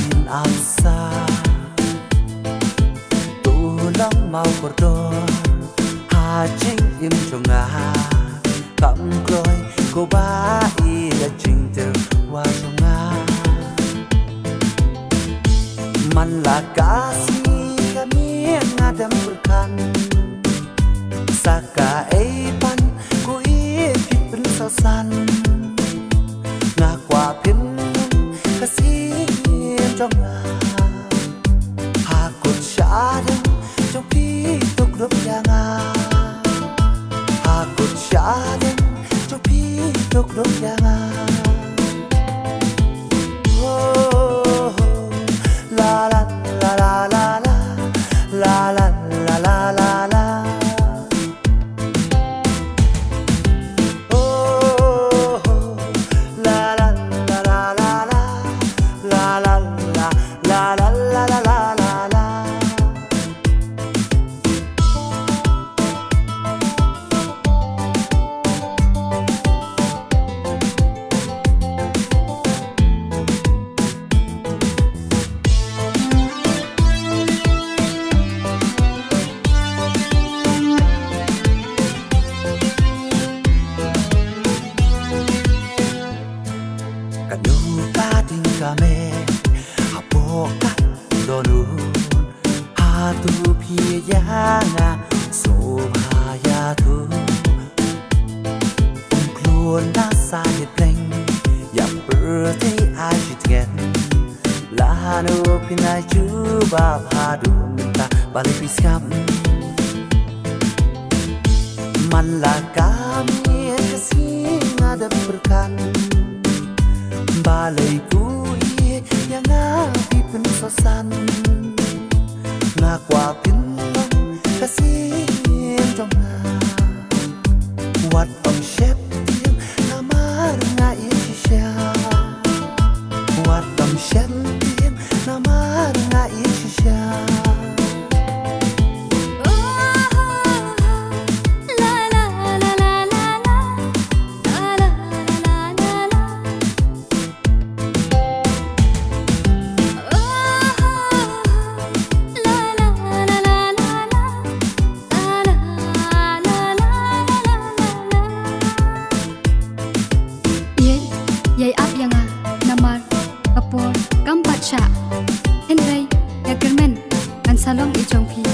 in asa tu long mau cordon ha chinh im cho nga cầm cối cô ba y là chinh từ qua cho nga man là kasih kami ngadam berkan saka pan ku ipit pen sosan ngakwa pin kasih trong nga hakut syadeng trong pi tuk rup yang hakut syadeng trong pi tuk rup yang la la la la la la la la la la la oh la la la la la la la la la la la la la la kame apokat donun hatu piyanga sobhaya thu kluon na sa hitleng ya birthday ai chitgen la no pinai chu ba phadu minta bali piskam man la kami kasinga da berkan balai kui yang ngapi pun sosan ngakwa pin kasih trong wat om shep tiang namar ngai shisha wat om shep tiang namar ngai shisha Yai ap yanga namar kapor kampat sha henrei ya kermen an salong i chongphi